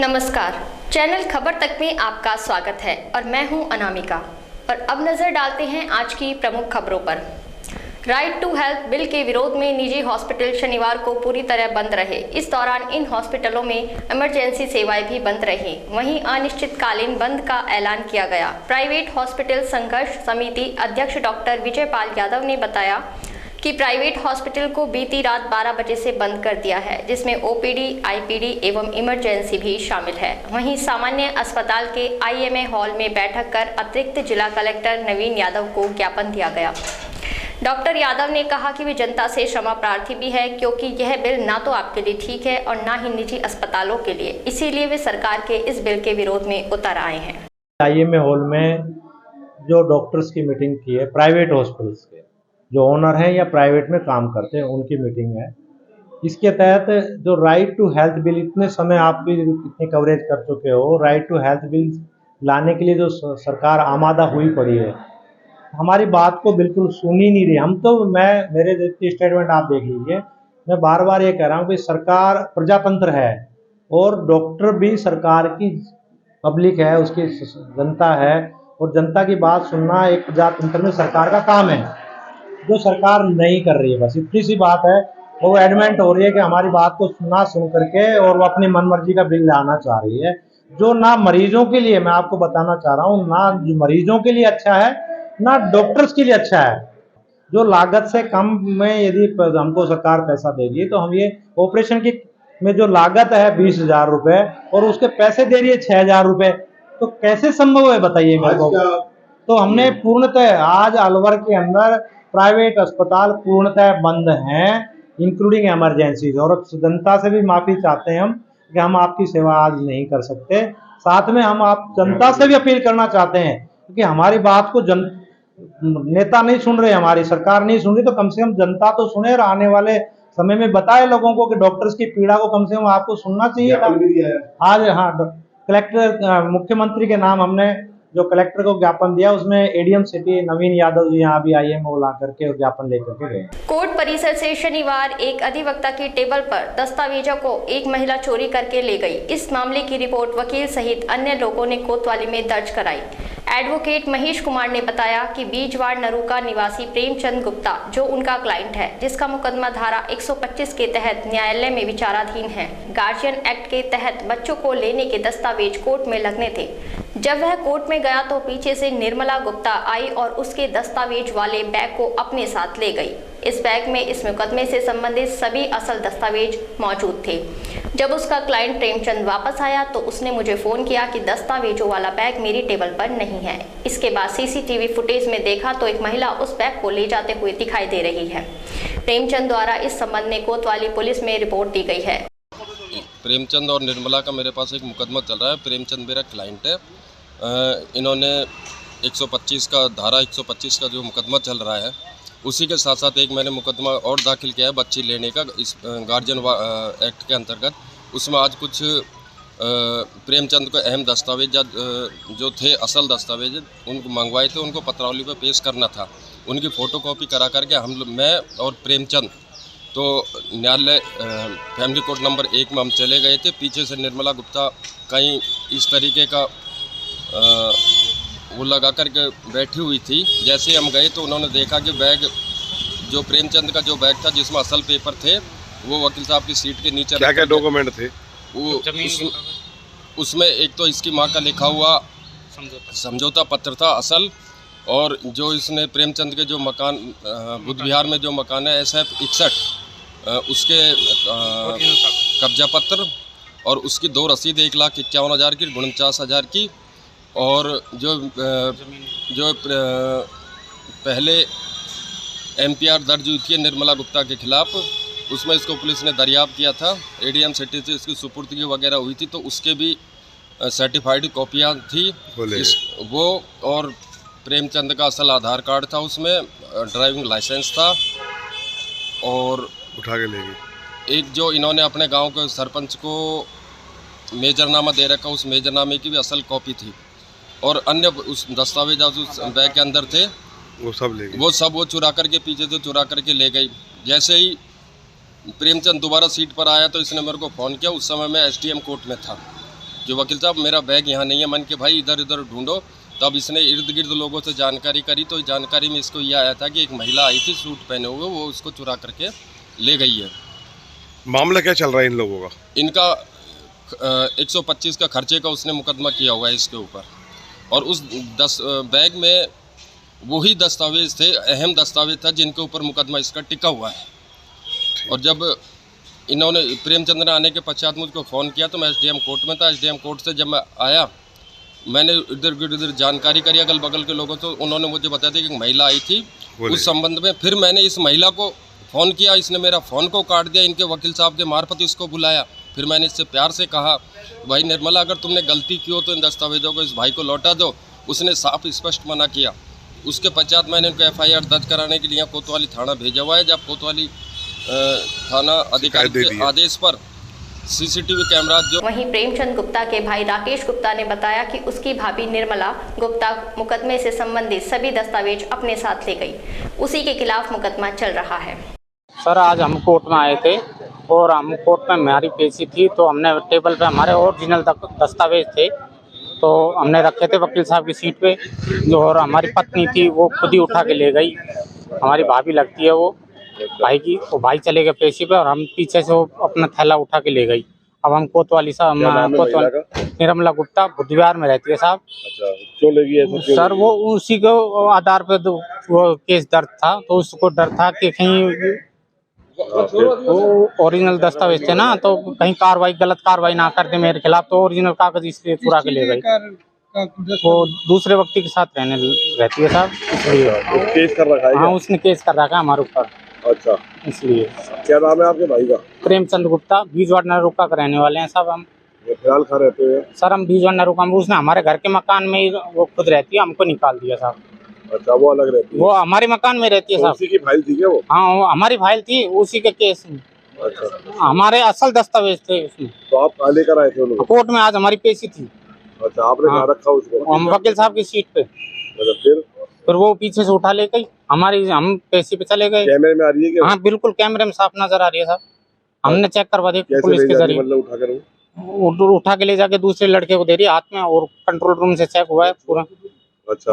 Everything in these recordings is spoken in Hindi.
नमस्कार, चैनल खबर तक में आपका स्वागत है और मैं हूं अनामिका। और अब नजर डालते हैं आज की प्रमुख खबरों पर। राइट टू हेल्थ बिल के विरोध में निजी हॉस्पिटल शनिवार को पूरी तरह बंद रहे। इस दौरान इन हॉस्पिटलों में इमरजेंसी सेवाएं भी बंद रहीं। वहीं अनिश्चितकालीन बंद का ऐलान किया गया। प्राइवेट हॉस्पिटल संघर्ष समिति अध्यक्ष डॉक्टर विजयपाल यादव ने बताया कि प्राइवेट हॉस्पिटल को बीती रात 12 बजे से बंद कर दिया है, जिसमें ओपीडी, आईपीडी एवं इमरजेंसी भी शामिल है। वहीं सामान्य अस्पताल के आईएमए हॉल में बैठक कर अतिरिक्त जिला कलेक्टर नवीन यादव को ज्ञापन दिया गया। डॉक्टर यादव ने कहा कि वे जनता से क्षमा प्रार्थी भी है, क्योंकि यह बिल ना तो आपके लिए ठीक है और ना ही निजी अस्पतालों के लिए, इसीलिए वे सरकार के इस बिल के विरोध में उतर आए हैं। आईएमए हॉल में जो डॉक्टर्स की मीटिंग की है, प्राइवेट हॉस्पिटल्स के जो ओनर हैं या प्राइवेट में काम करते हैं उनकी मीटिंग है। इसके तहत जो राइट टू हेल्थ बिल, इतने समय आप भी कितनी कवरेज कर चुके हो, राइट टू हेल्थ बिल लाने के लिए जो सरकार आमादा हुई पड़ी है, हमारी बात को बिल्कुल सुन ही नहीं रही। हम तो मेरे स्टेटमेंट आप देख लीजिए, मैं बार बार ये कह रहा हूँ कि सरकार प्रजातंत्र है और डॉक्टर भी सरकार की पब्लिक है, उसकी जनता है और जनता की बात सुनना एक प्रजातंत्र में सरकार का काम है, जो सरकार नहीं कर रही है। बस इतनी सी बात है। वो एडमेंट हो रही है कि हमारी बात को सुन करके और वो अपनी मनमर्जी का बिल लाना चाह रही है, जो ना मरीजों के लिए, मैं आपको बताना चाह रहा हूँ, ना मरीजों के लिए अच्छा है ना डॉक्टर्स के लिए अच्छा है। जो लागत से कम में यदि हमको सरकार पैसा देगी तो हम ये ऑपरेशन की में जो लागत है 20,000 रुपये और उसके पैसे दे रही है 6,000 रुपये, तो कैसे संभव है बताइए मेरे को। तो हमने पूर्णतः आज अलवर के अंदर प्राइवेट अस्पताल पूर्णतः बंद हैं, इंक्लूडिंग इमरजेंसी। और जनता से भी माफ़ी चाहते हैं हम कि हम आपकी सेवा आज नहीं कर सकते। साथ में हम आप जनता से भी अपील करना चाहते हैं कि हमारी बात को नेता नहीं सुन रहे, हमारी सरकार नहीं सुन रही, तो कम से कम जनता तो सुने और आने वाले समय में बताए लोगों को कि डॉक्टर्स की पीड़ा को कम से कम आपको सुनना चाहिए था। आज हाँ, कलेक्टर मुख्यमंत्री के नाम हमने जो कलेक्टर को ज्ञापन दिया, उसमें एडीएम सिटी नवीन यादव जी यहाँ भी आईएमओ ला करके ज्ञापन लेकर के गए। कोर्ट परिसर से शनिवार एक अधिवक्ता की टेबल पर दस्तावेजों को एक महिला चोरी करके ले गई। इस मामले की रिपोर्ट वकील सहित अन्य लोगों ने कोतवाली में दर्ज कराई। एडवोकेट महेश कुमार ने बताया कि बीजवाड़ नरूका निवासी प्रेमचंद गुप्ता, जो उनका क्लाइंट है, जिसका मुकदमा धारा 125 के तहत न्यायालय में विचाराधीन है, गार्जियन एक्ट के तहत बच्चों को लेने के दस्तावेज कोर्ट में लगने थे। जब वह कोर्ट में गया तो पीछे से निर्मला गुप्ता आई और उसके दस्तावेज वाले बैग को अपने साथ ले गई। इस बैग में इस मुकदमे से संबंधित सभी असल दस्तावेज मौजूद थे। जब उसका क्लाइंट प्रेमचंद वापस आया तो उसने मुझे फोन किया कि दस्तावेजों वाला बैग मेरी टेबल पर नहीं है। इसके बाद सीसीटीवी फुटेज में देखा तो एक महिला उस बैग को ले जाते हुए दिखाई दे रही है। प्रेमचंद द्वारा इस संबंध में कोतवाली पुलिस में रिपोर्ट दी गई है। प्रेमचंद और निर्मला का मेरे पास एक मुकदमा चल रहा है। प्रेमचंद मेरा क्लाइंट है। इन्होंने 125 का धारा 125 का जो मुकदमा चल रहा है, उसी के साथ साथ एक मैंने मुकदमा और दाखिल किया है बच्ची लेने का, इस गार्जियन एक्ट के अंतर्गत। उसमें आज कुछ प्रेमचंद को अहम दस्तावेज जो थे, असल दस्तावेज उनको मंगवाए थे, उनको पत्रावली पर पेश करना था। उनकी फ़ोटोकॉपी करा करके मैं और प्रेमचंद तो न्यायालय फैमिली कोर्ट नंबर 1 में हम चले गए थे। पीछे से निर्मला गुप्ता कहीं इस तरीके का वो लगा करके बैठी हुई थी। जैसे हम गए तो उन्होंने देखा कि बैग जो प्रेमचंद का जो बैग था, जिसमें असल पेपर थे, वो वकील साहब की सीट के नीचे क्या डॉक्यूमेंट थे वो उसमें एक तो इसकी माँ का लिखा हुआ समझौता पत्र था असल, और जो इसने प्रेमचंद के जो मकान बुद्ध विहार में जो मकान है SF 61 उसके कब्जा पत्र, और उसकी 2 रसीद 1,51,000 की, 49,000 की, और जो पहले MPR दर्ज हुई थी निर्मला गुप्ता के खिलाफ, उसमें इसको पुलिस ने दरियाफ्त किया था। ADM सिटी से इसकी सुपुर्दगी वगैरह हुई थी, तो उसके भी सर्टिफाइड कॉपियाँ थी वो, और प्रेमचंद का असल आधार कार्ड था, उसमें ड्राइविंग लाइसेंस था, और उठा के ले गई। एक जो इन्होंने अपने गांव के सरपंच को मेजरनामा दे रखा, उस मेजरनामे की भी असल कॉपी थी, और अन्य उस दस्तावेज उस बैग के अंदर थे, वो सब ले गई। वो चुरा करके पीछे से चुरा करके ले गई। जैसे ही प्रेमचंद दोबारा सीट पर आया तो इसने मेरे को फ़ोन किया। उस समय मैं SDM कोर्ट में था। जो वकील साहब मेरा बैग यहाँ नहीं है, मन के भाई इधर उधर ढूंढो। तब इसने इर्द गिर्द लोगों से जानकारी करी, तो जानकारी में इसको ये आया था कि एक महिला आई थी सूट पहने हुए, वो उसको चुरा करके ले गई है। मामला क्या चल रहा है इन लोगों का? इनका 125 का खर्चे का उसने मुकदमा किया हुआ है इसके ऊपर, और उस बैग में वही दस्तावेज थे, अहम दस्तावेज था जिनके ऊपर मुकदमा इसका टिका हुआ है। और जब इन्होंने प्रेमचंद ने आने के पश्चात मुझको फ़ोन किया तो मैं एसडीएम कोर्ट में था। एसडीएम कोर्ट से जब मैं आया, मैंने इधर जानकारी करी अगल बगल के लोगों, तो उन्होंने मुझे बताया था कि एक महिला आई थी उस संबंध में। फिर मैंने इस महिला को फ़ोन किया, इसने मेरा फ़ोन को काट दिया, इनके वकील साहब के मार्फत इसको बुलाया। फिर मैंने इससे प्यार से कहा, भाई निर्मला, अगर तुमने गलती की हो तो इन दस्तावेजों को इस भाई को लौटा दो। उसने साफ स्पष्ट मना किया। उसके पश्चात मैंने उनको FIR दर्ज कराने के लिए कोतवाली थाना भेजा हुआ है। जब कोतवाली थाना अधिकारी के आदेश पर CCTV कैमरा जो। वहीं प्रेमचंद गुप्ता के भाई राकेश गुप्ता ने बताया कि उसकी भाभी निर्मला गुप्ता मुकदमे से संबंधित सभी दस्तावेज अपने साथ ले गई, उसी के खिलाफ मुकदमा चल रहा है। सर, आज हम कोर्ट में आए थे और हम कोर्ट में हमारी पेशी थी, तो हमने टेबल पे हमारे ओरिजिनल दस्तावेज थे तो हमने रखे थे वकील साहब की सीट पे, जो और हमारी पत्नी थी वो खुद ही उठा के ले गई। हमारी भाभी लगती है वो भाई की, वो भाई चले गए पेशी पे और हम पीछे से वो अपना थैला उठा के ले गई। अब हम कोतवाली साहब, निर्मला गुप्ता बुधवार में रहती है साहब। अच्छा, क्यों लगी ऐसे? सर, वो उसी को आधार पे वो केस दर्ज था, तो उसको डर था कि कहीं वो ओरिजिनल दस्तावेज थे ना, तो कहीं गलत कार्रवाई ना करते मेरे खिलाफ, तो ओरिजिनल कागज इसलिए चुरा के ले गई। वो दूसरे व्यक्ति के साथ रहती है साहब, इसलिए केस कर रखा है। हाँ, उसने केस कर रखा है हमारे ऊपर। अच्छा, इसलिए। क्या नाम है आपके भाई का? प्रेमचंद गुप्ता, बीजवाड़ नरुका के रहने वाले हैं साहब हम। फिलहाल कहाँ रहते हैं? सर, हम बीजवाड़ नरुका में, उसने हमारे घर के मकान में ही वो खुद रहती है, हमको निकाल दिया साहब। अच्छा, वो अलग रहती है? वो हमारे मकान में रहती है साहब। उसी की फाइल थी क्या वो? हाँ, वो हमारी फाइल थी उसी के केस में। अच्छा, हमारे असल दस्तावेज थे उसमें। तो आप कहाँ लेकर आए थे उनको? कोर्ट में आज हमारी पेशी थी। अच्छा, आपने कहाँ रखा उसको? हम वकील साहब की सीट पे। फिर वो पीछे से उठा ले गई, हम पेशी पे चले गए। कैमरे में आ रही है क्या? हाँ, बिल्कुल कैमरे में साफ नजर आ रही है साहब। हमने चेक करवा दिया पुलिस के जरिए। मतलब उठा के ले जाके दूसरे लड़के को दे रही है हाथ में, और कंट्रोल रूम से चेक हुआ है पूरा। अच्छा,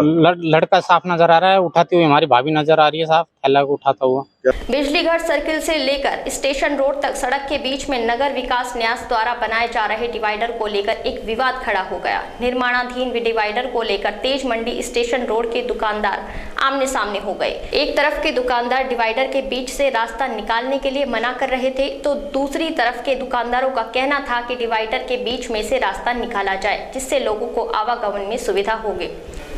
लड़का साफ नजर आ रहा है, उठाती हुई हमारी भाभी नजर आ रही है साहब, थैला को उठाता हुआ। बिजलीघर सर्किल से लेकर स्टेशन रोड तक सड़क के बीच में नगर विकास न्यास द्वारा बनाए जा रहे डिवाइडर को लेकर एक विवाद खड़ा हो गया। निर्माणाधीन डिवाइडर को लेकर तेज मंडी स्टेशन रोड के दुकानदार आमने सामने हो गए। एक तरफ के दुकानदार डिवाइडर के बीच से रास्ता निकालने के लिए मना कर रहे थे, तो दूसरी तरफ के दुकानदारों का कहना था कि डिवाइडर के बीच में से रास्ता निकाला जाए, जिससे लोगों को आवागमन में सुविधा होगी।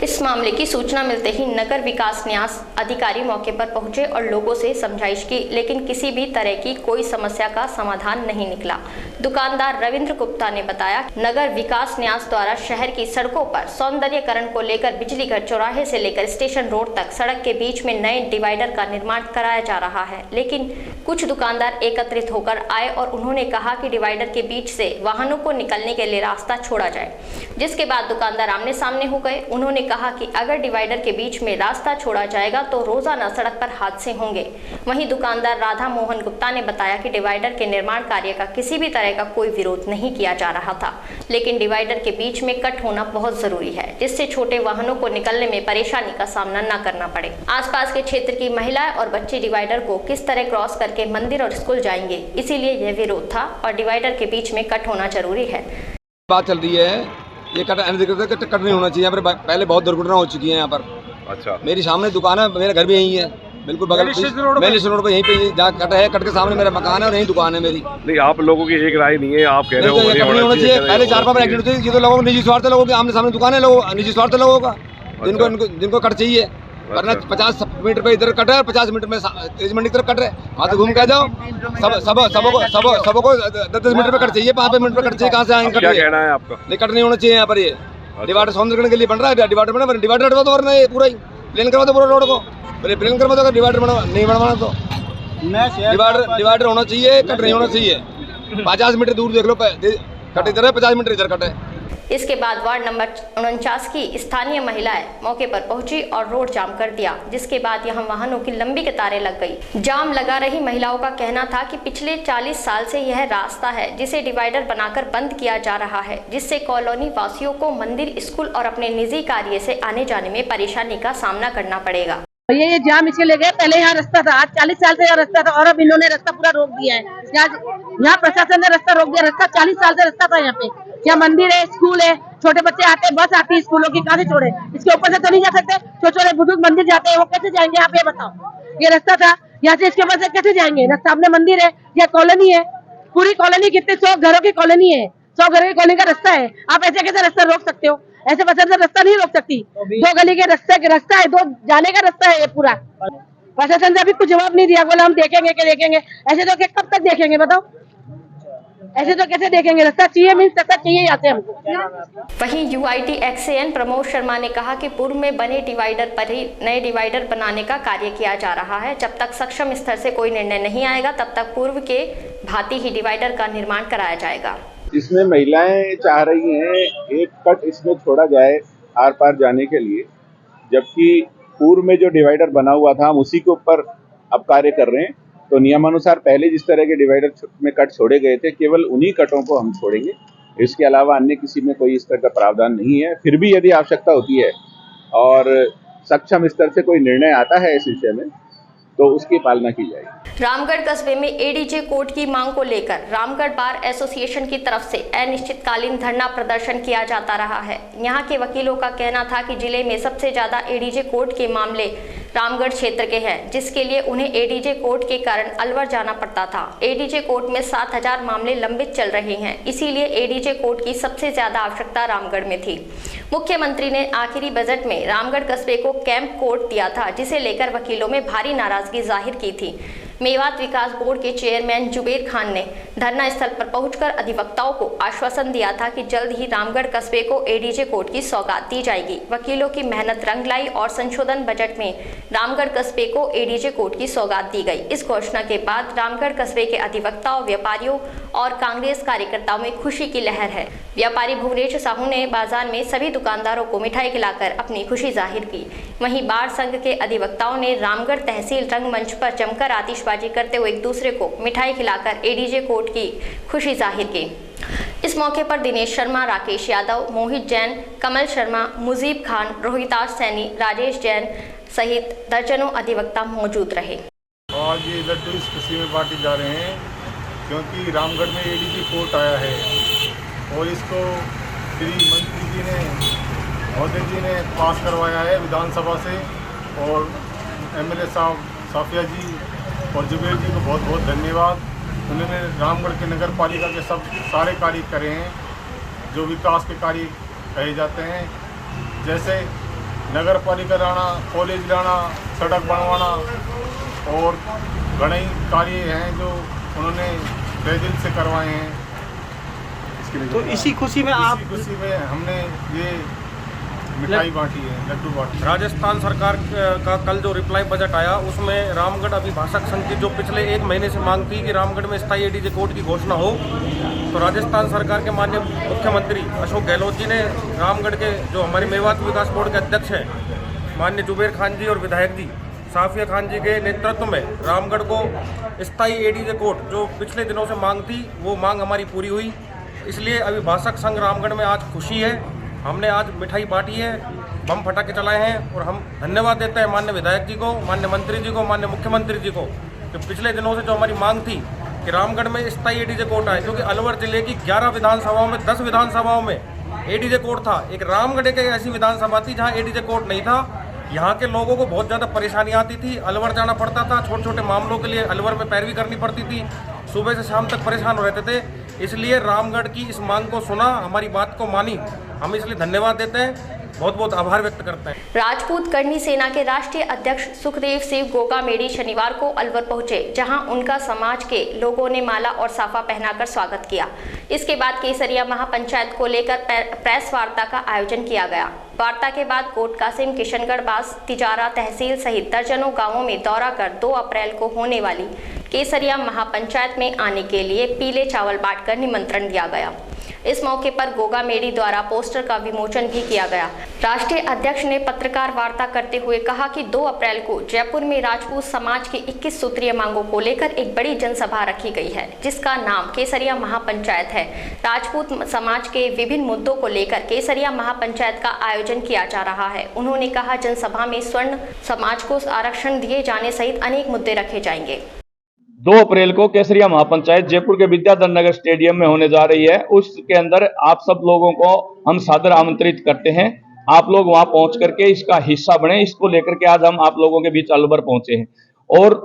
इस मामले की सूचना मिलते ही नगर विकास न्यास अधिकारी मौके पर पहुंचे और लोगों से समझाइश की, लेकिन किसी भी तरह की कोई समस्या का समाधान नहीं निकला। दुकानदार रविंद्र गुप्ता ने बताया, नगर विकास न्यास द्वारा शहर की सड़कों पर सौंदर्यकरण को लेकर बिजलीघर चौराहे से लेकर स्टेशन रोड तक सड़क के बीच में नए डिवाइडर का निर्माण कराया जा रहा है, लेकिन कुछ दुकानदार एकत्रित होकर आए और उन्होंने कहा कि डिवाइडर के बीच से वाहनों को निकलने के लिए रास्ता छोड़ा जाए, जिसके बाद दुकानदार आमने सामने हो गए। उन्होंने कहा कि अगर डिवाइडर के बीच में रास्ता छोड़ा जाएगा तो रोजाना सड़क पर हादसे होंगे। वहीं दुकानदार राधा मोहन गुप्ता ने बताया कि डिवाइडर के निर्माण कार्य का किसी भी तरह का कोई विरोध नहीं किया जा रहा था, लेकिन डिवाइडर के बीच में कट होना बहुत जरूरी है, जिससे छोटे वाहनों को निकलने में परेशानी का सामना न करना पड़े। आसपास के क्षेत्र की महिलाएं और बच्चे डिवाइडर को किस तरह क्रॉस करके मंदिर और स्कूल जाएंगे, इसीलिए यह विरोध था और डिवाइडर के बीच में कट होना जरूरी है। बात चल रही है, ये कट नहीं होना चाहिए। यहाँ पर पहले बहुत दुर्घटना हो चुकी है यहाँ पर। अच्छा, मेरी सामने दुकान है, मेरा घर भी यहीं है, बिल्कुल बगल मेन रोड पे, यहीं पे जहाँ कट है, कट के सामने मेरा मकान है और यहीं दुकान है मेरी। नहीं, आप लोगों की एक राय नहीं है, आप कह रहे हो कट नहीं होना चाहिए। पहले 4-5 एक्सीडेंट होते, ये तो लोगों को निजी स्वार्थ लोगों के आमने सामने दुकान है, लोगों निजी स्वार्थ लोगों का, जिनको कट चाहिए, वरना 50 मीटर पे इधर कट है, 50 मीटर में तेज मंडी की तरफ कट है, वहाँ से घूम के जाओ। सबको 10 मीटर पे कट चाहिए, 5 मिनट पे कट चाहिए, कहाँ से आएंगे? क्या कहना है आपका? नहीं, कट नहीं होना चाहिए यहाँ पर। ये डिवाइडर सौंदर्यकरण के लिए बन रहा है, डिवाइडर हटवा दो, वरना ये पूरा ही प्लेन करवा दो पूरा रोड को। पहले प्लेन करवा दो, अगर डिवाइडर नहीं बनवाना तो डिवाइडर होना चाहिए, कट नहीं होना चाहिए। 50 मीटर दूर देख लो, कट इधर है, 50 मीटर इधर कट है। इसके बाद वार्ड नंबर 49 की स्थानीय महिलाएं मौके पर पहुंची और रोड जाम कर दिया, जिसके बाद यहां वाहनों की लंबी कतारें लग गई। जाम लगा रही महिलाओं का कहना था कि पिछले 40 साल से यह रास्ता है जिसे डिवाइडर बनाकर बंद किया जा रहा है, जिससे कॉलोनी वासियों को मंदिर, स्कूल और अपने निजी कार्य से आने जाने में परेशानी का सामना करना पड़ेगा। ये जाम इसके ले गए, पहले यहाँ रास्ता था, आज 40 साल से यहाँ रास्ता था और अब इन्होंने रास्ता पूरा रोक दिया है। यहाँ प्रशासन ने रास्ता रोक दिया, रास्ता 40 साल से रास्ता था यहाँ पे। यहाँ मंदिर है, स्कूल है, छोटे बच्चे आते हैं, बस आती है स्कूलों की, कहाँ से छोड़े? इसके ऊपर से तो नहीं जा सकते, छोटे बुजुर्ग मंदिर जाते हैं, वो कैसे जाएंगे? आप ये बताओ। ये रास्ता था, यहाँ से इसके ऊपर से कैसे जाएंगे? रास्ता सामने मंदिर है, यह कॉलोनी है, पूरी कॉलोनी कितने 100 घरों की कॉलोनी है, 100 घरों की कॉलोनी का रास्ता है। आप ऐसे कैसे रास्ता रोक सकते हो? ऐसे प्रशासन से रास्ता नहीं रोक सकती। 2 गली के रास्ता है, 2 जाने का रास्ता है ये पूरा। प्रशासन से अभी कुछ जवाब नहीं दिया, बोला हम देखेंगे। ऐसे तो कब तक देखेंगे बताओ? ऐसे तो कैसे देखेंगे? रास्ता चाहिए, मीन्स रास्ता चाहिए आते हमको। वहीं UITXAN प्रमोद शर्मा ने कहा कि पूर्व में बने डिवाइडर पर ही नए डिवाइडर बनाने का कार्य किया जा रहा है। जब तक सक्षम स्तर से कोई निर्णय नहीं आएगा, तब तक पूर्व के भांति ही डिवाइडर का निर्माण कराया जाएगा। इसमें महिलाएं चाह रही हैं एक कट इसमें छोड़ा जाए आर पार जाने के लिए, जबकि पूर्व में जो डिवाइडर बना हुआ था हम उसी के ऊपर अब कार्य कर रहे हैं। तो नियमानुसार पहले जिस तरह के डिवाइडर में कट छोड़े गए थे, केवल उन्हीं कटों को हम छोड़ेंगे, इसके अलावा अन्य किसी में कोई इस तरह का प्रावधान नहीं है। फिर भी यदि आवश्यकता होती है और सक्षम स्तर से कोई निर्णय आता है इस विषय में, तो उसकी पालना की जाएगी। रामगढ़ कस्बे में ADJ कोर्ट की मांग को लेकर रामगढ़ बार एसोसिएशन की तरफ से अनिश्चितकालीन धरना प्रदर्शन किया जाता रहा है। यहां के वकीलों का कहना था कि जिले में सबसे ज्यादा ADJ कोर्ट के मामले रामगढ़ क्षेत्र के हैं, जिसके लिए उन्हें ADJ कोर्ट के कारण अलवर जाना पड़ता था। ADJ कोर्ट में 7000 मामले लंबित चल रहे हैं, इसीलिए ADJ कोर्ट की सबसे ज्यादा आवश्यकता रामगढ़ में थी। मुख्यमंत्री ने आखिरी बजट में रामगढ़ कस्बे को कैंप कोर्ट दिया था, जिसे लेकर वकीलों में भारी नाराजगी जाहिर की थी। मेवात विकास बोर्ड के चेयरमैन जुबेर खान ने धरना स्थल पर पहुंचकर अधिवक्ताओं को आश्वासन दिया था कि जल्द ही रामगढ़ कस्बे को ADJ कोर्ट की सौगात दी जाएगी। वकीलों की मेहनत रंग लाई और संशोधन बजट में रामगढ़ कस्बे को ADJ कोर्ट की सौगात दी गई। इस घोषणा के बाद रामगढ़ कस्बे के अधिवक्ताओं, व्यापारियों और कांग्रेस कार्यकर्ताओं में खुशी की लहर है। व्यापारी भुवनेश साहू ने बाजार में सभी दुकानदारों को मिठाई खिलाकर अपनी खुशी जाहिर की। वहीं बार संघ के अधिवक्ताओं ने रामगढ़ तहसील रंगमंच पर जमकर आतिशबाजी करते हुए एक दूसरे को मिठाई खिलाकर ADJ कोर्ट की खुशी जाहिर की। इस मौके पर दिनेश शर्मा, राकेश यादव, मोहित जैन, कमल शर्मा, मुजीब खान, रोहिताज सैनी, राजेश जैन सहित दर्जनों अधिवक्ता मौजूद रहे। आज ये लड्डू इस खुशी में बांटे जा रहे हैं क्योंकि रामगढ़ में ADJ कोर्ट आया है और इसको श्री मंत्री जी ने, महोदय जी ने पास करवाया है विधानसभा से, और MLA साहब साफिया जी और जुबेर जी को बहुत बहुत धन्यवाद। उन्होंने रामगढ़ के नगर पालिका के सारे कार्य करे हैं जो विकास के कार्य कहे जाते हैं, जैसे नगर पालिका लाना, कॉलेज लाना, सड़क बनवाना और घने कार्य हैं जो उन्होंने तहे दिल से करवाए हैं। तो इसी खुशी में हमने ये मिठाई बांटी है, लड्डू बांटी। राजस्थान सरकार का कल जो रिप्लाई बजट आया उसमें रामगढ़ अभिभाषक संघ की जो पिछले 1 महीने से मांग थी कि रामगढ़ में स्थायी ADJ कोर्ट की घोषणा हो, तो राजस्थान सरकार के माननीय मुख्यमंत्री अशोक गहलोत जी ने रामगढ़ के जो हमारे मेवात विकास बोर्ड के अध्यक्ष हैं माननीय जुबेर खान जी और विधायक जी साफिया खान जी के नेतृत्व में रामगढ़ को स्थायी ADJ कोर्ट जो पिछले दिनों से मांग थी, वो मांग हमारी पूरी हुई। इसलिए अभिभाषक संघ रामगढ़ में आज खुशी है। हमने आज मिठाई बांटी है, बम फटाके चलाए हैं और हम धन्यवाद देते हैं माननीय विधायक जी को, माननीय मंत्री जी को, माननीय मुख्यमंत्री जी को कि पिछले दिनों से जो हमारी मांग थी कि रामगढ़ में स्थायी ADJ कोर्ट आए, क्योंकि अलवर जिले की 11 विधानसभाओं में 10 विधानसभाओं में ADJ कोर्ट था। एक रामगढ़ के ऐसी विधानसभा थी जहाँ ADJ कोर्ट नहीं था। यहाँ के लोगों को बहुत ज़्यादा परेशानी आती थी, अलवर जाना पड़ता था, छोटे छोटे मामलों के लिए अलवर में पैरवी करनी पड़ती थी, सुबह से शाम तक परेशान हो रहते थे। इसलिए रामगढ़ की इस मांग को सुना, हमारी बात को मानी, हम इसलिए धन्यवाद देते हैं, बहुत बहुत आभार व्यक्त करते हैं। राजपूत करनी सेना के राष्ट्रीय अध्यक्ष सुखदेव सिंह गोगामेडी शनिवार को अलवर पहुंचे, जहां उनका समाज के लोगों ने माला और साफा पहनाकर स्वागत किया। इसके बाद केसरिया महापंचायत को लेकर प्रेस वार्ता का आयोजन किया गया। वार्ता के बाद कोट कासिम, किशनगढ़, बास, तिजारा तहसील सहित दर्जनों गाँवों में दौरा कर 2 अप्रैल को होने वाली केसरिया महापंचायत में आने के लिए पीले चावल बांटकर निमंत्रण दिया गया। इस मौके पर गोगा मेडी द्वारा पोस्टर का विमोचन भी किया गया। राष्ट्रीय अध्यक्ष ने पत्रकार वार्ता करते हुए कहा कि 2 अप्रैल को जयपुर में राजपूत समाज की 21 सूत्रीय मांगों को लेकर एक बड़ी जनसभा रखी गई है, जिसका नाम केसरिया महापंचायत है। राजपूत समाज के विभिन्न मुद्दों को लेकर केसरिया महापंचायत का आयोजन किया जा रहा है। उन्होंने कहा जनसभा में स्वर्ण समाज को आरक्षण दिए जाने सहित अनेक मुद्दे रखे जाएंगे। 2 अप्रैल को केसरिया महापंचायत जयपुर के विद्याधर नगर स्टेडियम में होने जा रही है। उसके अंदर आप सब लोगों को हम सादर आमंत्रित करते हैं। आप लोग वहां पहुंच करके इसका हिस्सा बने। इसको लेकर के आज हम आप लोगों के बीच अलवर पहुंचे हैं और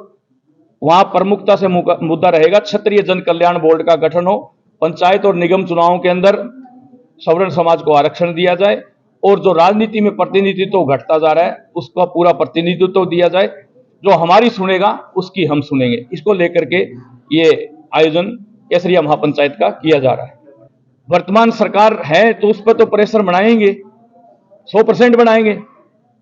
वहां प्रमुखता से मुद्दा रहेगा क्षत्रिय जन कल्याण बोर्ड का गठन हो, पंचायत और निगम चुनावों के अंदर सवर्ण समाज को आरक्षण दिया जाए और जो राजनीति में प्रतिनिधित्व घटता जा रहा है उसका पूरा प्रतिनिधित्व दिया जाए। जो हमारी सुनेगा उसकी हम सुनेंगे। इसको लेकर के ये आयोजन केसरिया महापंचायत का किया जा रहा है। वर्तमान सरकार है तो उस पर तो प्रेशर बनाएंगे, 100% बनाएंगे।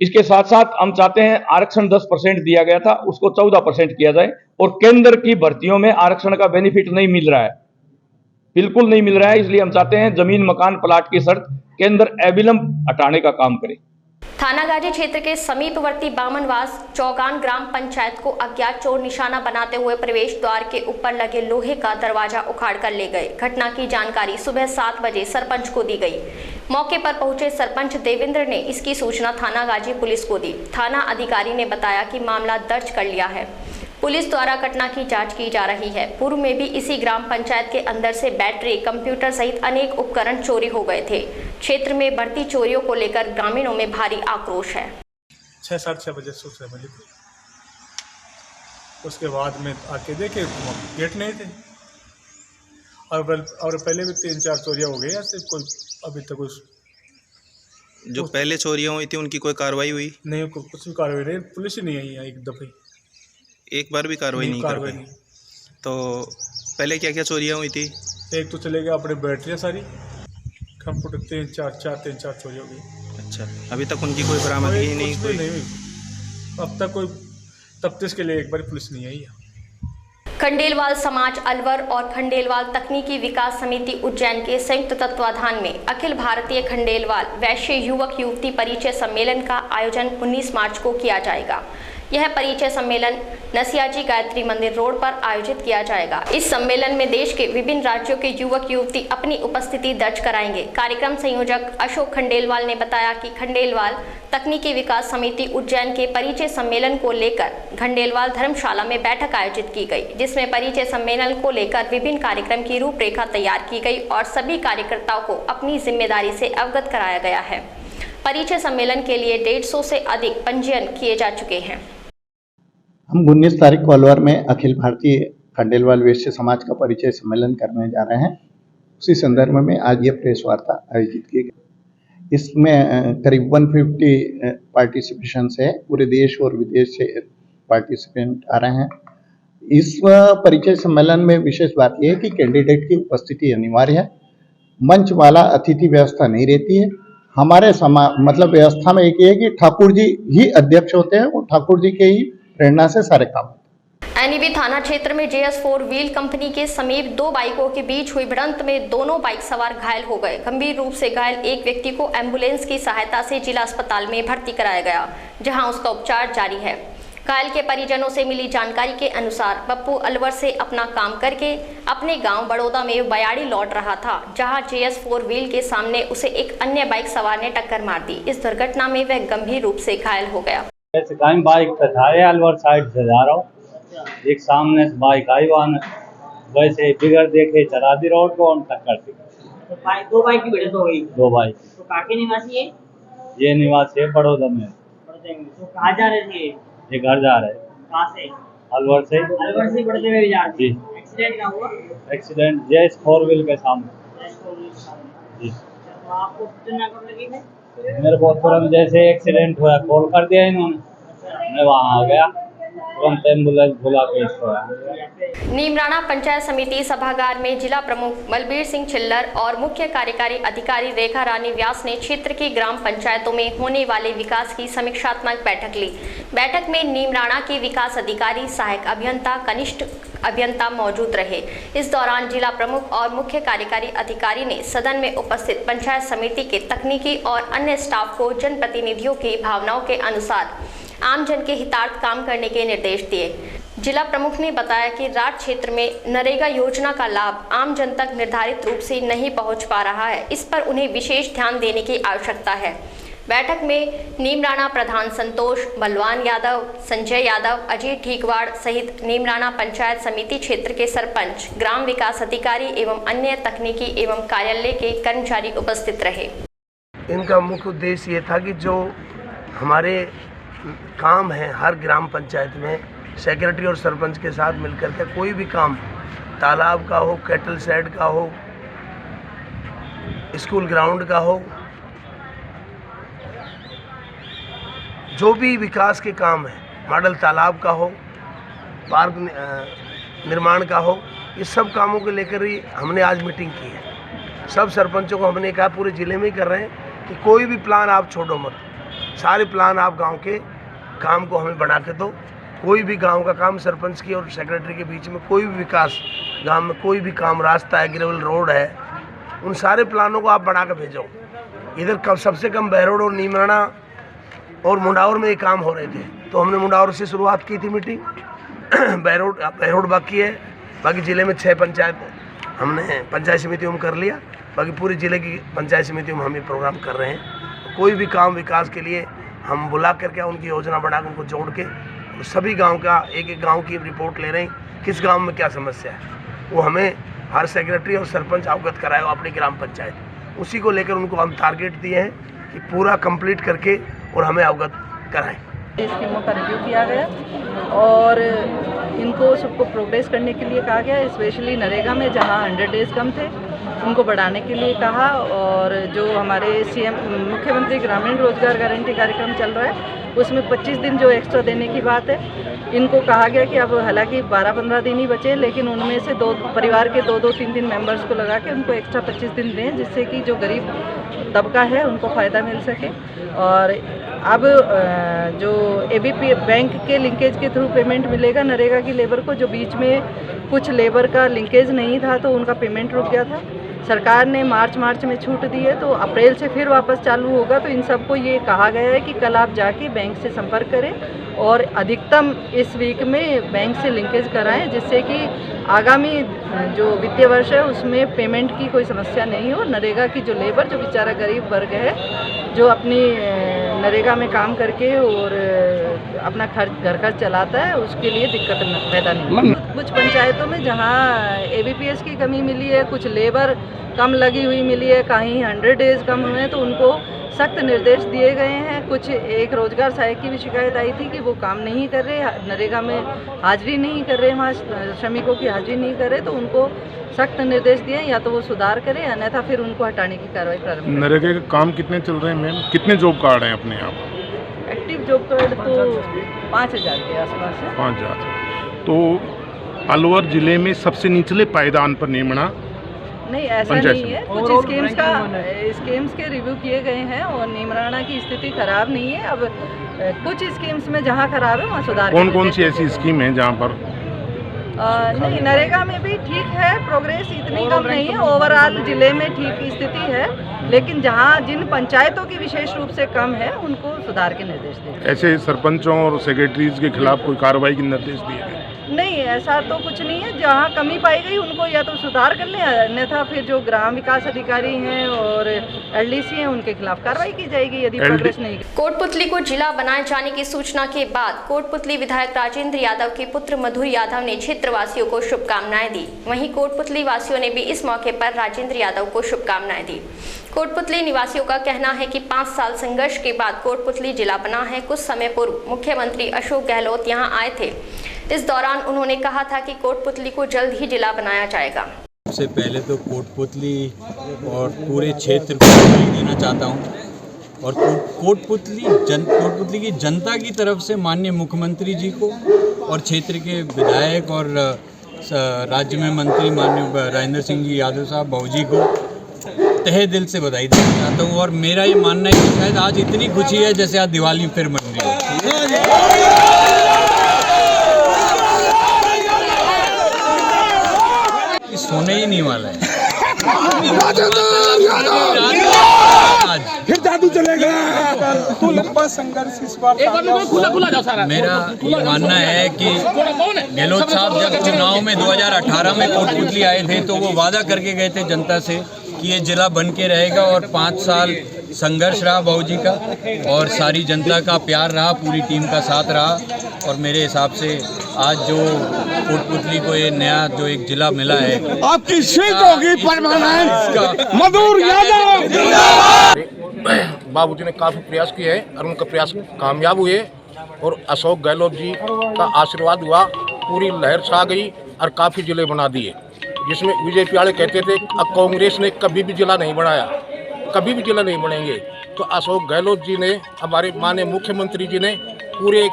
इसके साथ साथ हम चाहते हैं आरक्षण 10% दिया गया था उसको 14% किया जाए और केंद्र की भर्तियों में आरक्षण का बेनिफिट नहीं मिल रहा है, बिल्कुल नहीं मिल रहा है। इसलिए हम चाहते हैं जमीन मकान प्लाट की शर्त केंद्र अविलंब हटाने का काम करे। थानागाजी क्षेत्र के समीपवर्ती बामनवास चौगान ग्राम पंचायत को अज्ञात चोर निशाना बनाते हुए प्रवेश द्वार के ऊपर लगे लोहे का दरवाजा उखाड़ कर ले गए। घटना की जानकारी सुबह 7 बजे सरपंच को दी गई। मौके पर पहुंचे सरपंच देवेंद्र ने इसकी सूचना थानागाजी पुलिस को दी। थाना अधिकारी ने बताया कि मामला दर्ज कर लिया है। पुलिस द्वारा घटना की जांच की जा रही है। पूर्व में भी इसी ग्राम पंचायत के अंदर से बैटरी, कंप्यूटर सहित अनेक उपकरण चोरी हो गए थे। क्षेत्र में बढ़ती चोरियों को लेकर ग्रामीणों में भारी आक्रोश है। 6-6:30 बजे सूचना मिली थी। उसके बाद में आके देखे गेट नहीं थे और पहले भी 3-4 चोरियां हो गई ऐसे। कोई अभी तक जो पहले चोरियां हुई थी उनकी कोई कार्रवाई हुई नहीं? कुछ भी कार्रवाई नहीं, पुलिस ही नहीं आई एक दफे, एक बार भी कार्रवाई नहीं कर पाई। तो पहले क्या क्या चोरियां हुई थी? एक तो चले गए अपने बैटरियाँ सारी, कंप्यूटर 3-4 चोरी हो गई। अच्छा, अभी तक उनकी कोई बरामदगी नहीं हुई? अब तक कोई तफ्तीश के लिए एक बार पुलिस नहीं आई है। खंडेलवाल समाज अलवर और खंडेलवाल तकनीकी विकास समिति उज्जैन के संयुक्त तत्वाधान में अखिल भारतीय खंडेलवाल वैश्य युवक युवती परिचय सम्मेलन का आयोजन 19 मार्च को किया जाएगा। यह परिचय सम्मेलन नसियाजी गायत्री मंदिर रोड पर आयोजित किया जाएगा। इस सम्मेलन में देश के विभिन्न राज्यों के युवक युवती अपनी उपस्थिति दर्ज कराएंगे। कार्यक्रम संयोजक अशोक खंडेलवाल ने बताया कि खंडेलवाल तकनीकी विकास समिति उज्जैन के परिचय सम्मेलन को लेकर खंडेलवाल धर्मशाला में बैठक आयोजित की गई, जिसमें परिचय सम्मेलन को लेकर विभिन्न कार्यक्रम की रूपरेखा तैयार की गई और सभी कार्यकर्ताओं को अपनी जिम्मेदारी से अवगत कराया गया है। परिचय सम्मेलन के लिए 150 से अधिक पंजीयन किए जा चुके हैं। हम 19 तारीख को अलवर में अखिल भारतीय खंडेलवाल वैश्य समाज का परिचय सम्मेलन करने जा रहे हैं। उसी संदर्भ में आज ये प्रेस वार्ता आयोजित की गई। इसमें करीब 150 पार्टिसिपेशन है, पूरे देश और विदेश से पार्टिसिपेंट आ रहे हैं। इस परिचय सम्मेलन में विशेष बात यह है कि कैंडिडेट की उपस्थिति अनिवार्य है। मंच वाला अतिथि व्यवस्था नहीं रहती है। हमारे मतलब व्यवस्था में एक ये है कि ठाकुर जी ही अध्यक्ष होते हैं और ठाकुर जी के ही प्रेरणा से सारे काम। एनईबी थाना क्षेत्र में JS4 व्हील कंपनी के समीप 2 बाइकों के बीच हुई भिड़ंत में दोनों बाइक सवार घायल हो गए। गंभीर रूप से घायल एक व्यक्ति को एम्बुलेंस की सहायता से जिला अस्पताल में भर्ती कराया गया, जहां उसका उपचार जारी है। घायल के परिजनों से मिली जानकारी के अनुसार पप्पू अलवर से अपना काम करके अपने गांव बड़ौदा में बयाड़ी लौट रहा था, जहां JS4 व्हील के सामने उसे एक अन्य बाइक सवार ने टक्कर मार दी। इस दुर्घटना में वह गंभीर रूप से घायल हो गया। बाइक पे था, अलवर साइड से जा रहा हूँ, एक सामने से बाइक आई, वैसे बिगड़ देखे चला दी रोड को, टक्कर दी। तो 2 बाइक की भिड़ंत हो गई? 2 बाइक। तो काके निवासी है? ये निवासी है बड़ौदा में। तो कहाँ जा रहे थे? ये घर जा रहे। कहाँ से? अलवर से। अलवर से बड़ौदा में जा रहे? जी। एक्सीडेंट कहाँ हुआ? एक्सीडेंट JS4 व्हील के सामने। जी। तो आपको कितना कब लगी है? मेरे को तुरंत जैसे एक्सीडेंट हुआ कॉल कर दिया इन्होंने, मैं वहाँ आ गया, तुरंत एम्बुलेंस बुला के इसको। नीमराणा पंचायत समिति सभागार में जिला प्रमुख बलबीर सिंह छिल्लर और मुख्य कार्यकारी अधिकारी रेखा रानी व्यास ने क्षेत्र की ग्राम पंचायतों में होने वाले विकास की समीक्षात्मक बैठक ली। बैठक में नीमराणा के विकास अधिकारी, सहायक अभियंता, कनिष्ठ अभियंता मौजूद रहे। इस दौरान जिला प्रमुख और मुख्य कार्यकारी अधिकारी ने सदन में उपस्थित पंचायत समिति के तकनीकी और अन्य स्टाफ को जनप्रतिनिधियों की भावनाओं के अनुसार आम जन के हितार्थ काम करने के निर्देश दिए। जिला प्रमुख ने बताया कि राज क्षेत्र में नरेगा योजना का लाभ आम जन तक निर्धारित रूप से नहीं पहुंच पा रहा है, इस पर उन्हें विशेष ध्यान देने की आवश्यकता है। बैठक में नीमराणा प्रधान संतोष, बलवान यादव, संजय यादव, अजय ठीकवाड़ सहित नीमराणा पंचायत समिति क्षेत्र के सरपंच, ग्राम विकास अधिकारी एवं अन्य तकनीकी एवं कार्यालय के कर्मचारी उपस्थित रहे। इनका मुख्य उद्देश्य ये था कि जो हमारे काम है हर ग्राम पंचायत में सेक्रेटरी और सरपंच के साथ मिलकर के कोई भी काम, तालाब का हो, कैटल शेड का हो, स्कूल ग्राउंड का हो, जो भी विकास के काम है, मॉडल तालाब का हो, पार्क निर्माण का हो, इस सब कामों को लेकर ही हमने आज मीटिंग की है। सब सरपंचों को हमने कहा, पूरे ज़िले में ही कर रहे हैं कि कोई भी प्लान आप छोड़ो मत, सारे प्लान आप गांव के काम को हमें बना के दो। कोई भी गांव का काम सरपंच की और सेक्रेटरी के बीच में कोई भी विकास, गांव में कोई भी काम, रास्ता है, ग्रेवल रोड है, उन सारे प्लानों को आप बना के भेजो। इधर सबसे कम बहरोड और नीमराणा और मुंडावर में ये काम हो रहे थे, तो हमने मुंडावर से शुरुआत की थी मीटिंग। बहरोड बाकी है, बाकी ज़िले में 6 पंचायत हमने पंचायत समितियों में कर लिया, बाकी पूरे ज़िले की पंचायत समितियों में हम ये प्रोग्राम कर रहे हैं। कोई भी काम विकास के लिए हम बुला करके उनकी योजना बना कर उनको जोड़ के सभी गांव का एक गांव की रिपोर्ट ले रहे हैं, किस गांव में क्या समस्या है, वो हमें हर सेक्रेटरी और सरपंच अवगत कराए अपनी ग्राम पंचायत, उसी को लेकर उनको हम टारगेट दिए हैं कि पूरा कंप्लीट करके और हमें अवगत कराएं। स्कीमों का रिव्यू किया गया और इनको सबको प्रोग्रेस करने के लिए कहा गया। स्पेशली नरेगा में जहां 100 डेज कम थे उनको बढ़ाने के लिए कहा, और जो हमारे सीएम मुख्यमंत्री ग्रामीण रोजगार गारंटी कार्यक्रम चल रहा है उसमें 25 दिन जो एक्स्ट्रा देने की बात है, इनको कहा गया कि अब हालांकि 12-15 दिन ही बचे, लेकिन उनमें से परिवार के 2-3 मेंबर्स को लगा के उनको एक्स्ट्रा 25 दिन दें, जिससे कि जो गरीब तबका है उनको फ़ायदा मिल सके। और अब जो एबीपी बैंक के लिंकेज के थ्रू पेमेंट मिलेगा नरेगा की लेबर को, जो बीच में कुछ लेबर का लिंकेज नहीं था तो उनका पेमेंट रुक गया था। सरकार ने मार्च में छूट दी है, तो अप्रैल से फिर वापस चालू होगा। तो इन सबको ये कहा गया है कि कल आप जाके बैंक से संपर्क करें और अधिकतम इस वीक में बैंक से लिंकेज कराएं, जिससे कि आगामी जो वित्तीय वर्ष है उसमें पेमेंट की कोई समस्या नहीं हो। नरेगा की जो लेबर, जो बेचारा गरीब वर्ग है, जो अपनी नरेगा में काम करके और अपना घर खर्च चलाता है, उसके लिए दिक्कत पैदा नहीं। कुछ पंचायतों में जहाँ एबीपीएस की कमी मिली है, कुछ लेबर कम लगी हुई मिली है, कहीं 100 डेज कम हुए हैं, तो उनको सख्त निर्देश दिए गए हैं। कुछ एक रोजगार सहायक की भी शिकायत आई थी कि वो काम नहीं कर रहे, नरेगा में हाजिरी नहीं कर रहे, वहाँ श्रमिकों की हाजिरी नहीं कर रहे, तो उनको सख्त निर्देश दिए, या तो वो सुधार करें अन्यथा फिर उनको हटाने की कार्रवाई प्रारंभ करें। नरेगा के काम कितने चल रहे हैं मैम? कितने जॉब कार्ड हैं अपने यहाँ? एक्टिव जॉब कार्ड तो 5000 के आसपास है। 5000। तो अलवर जिले में सबसे निचले पायदान पर नीमराणा नहीं, ऐसा नहीं है। कुछ स्कीम्स के रिव्यू किए गए हैं और नीमराणा की स्थिति खराब नहीं है। अब कुछ स्कीम्स में जहां खराब है वहां सुधार। कौन सी ऐसी स्कीम है जहां पर? नहीं, नरेगा में भी ठीक है, प्रोग्रेस इतनी कम नहीं है, ओवरऑल जिले में ठीक स्थिति है, लेकिन जहां जिन पंचायतों की विशेष रूप से कम है उनको सुधार के निर्देश दिए। ऐसे सरपंचों और सेक्रेटरीज के खिलाफ कोई कार्रवाई के निर्देश दिए गए? नहीं, ऐसा तो कुछ नहीं है। जहाँ कमी पाई गई उनको या तो सुधार कर लें, अन्यथा फिर जो ग्राम विकास अधिकारी हैं और एलडीसी हैं उनके खिलाफ कार्रवाई की जाएगी यदि प्रोग्रेस नहीं। कोटपुतली को जिला बनाए जाने की सूचना के बाद कोटपुतली विधायक राजेंद्र यादव के पुत्र मधुर यादव ने क्षेत्रवासियों को शुभकामनाएं दी। वहीं कोटपुतली वासियों ने भी इस मौके पर राजेंद्र यादव को शुभकामनाएं दी। कोटपुतली निवासियों का कहना है कि 5 साल संघर्ष के बाद कोटपुतली जिला बना है। कुछ समय पूर्व मुख्यमंत्री अशोक गहलोत यहां आए थे। इस दौरान उन्होंने कहा था कि कोटपुतली को जल्द ही जिला बनाया जाएगा। सबसे पहले तो कोटपुतली और पूरे क्षेत्र को बधाई देना चाहता हूं और कोटपुतली की जनता की तरफ से माननीय मुख्यमंत्री जी को और क्षेत्र के विधायक और राज्य में मंत्री माननीय राजेंद्र सिंह जी यादव साहब बाबूजी को तहे दिल से बधाई देना चाहता हूँ। और मेरा ये मानना है कि शायद आज इतनी खुशी है जैसे आज दिवाली फिर मन रही है। नहीं वाला है। फिर जादू चलेगा। तो लंबा संघर्ष इस बार मेरा ये मानना है कि गहलोत साहब जब चुनाव में 2018 में कोटपुतली आए थे तो वो वादा करके गए थे जनता से कि ये जिला बन के रहेगा, और 5 साल संघर्ष रहा बाबूजी का, और सारी जनता का प्यार रहा, पूरी टीम का साथ रहा। और मेरे हिसाब से आज जो कोटपुतली को ये नया जो एक जिला मिला है, आपकी सीट होगी परमानेंट। मधुर यादव बाबूजी ने काफ़ी प्रयास किए हैं और उनका प्रयास कामयाब हुए, और अशोक गहलोत जी का आशीर्वाद हुआ, पूरी लहर छा गई और काफ़ी जिले बना दिए। जिसमें विजय प्याड़े कहते थे अब कांग्रेस ने कभी भी जिला नहीं बनाया, कभी भी जिला नहीं बनेंगे, तो अशोक गहलोत जी ने, हमारे माननीय मुख्यमंत्री जी ने पूरे एक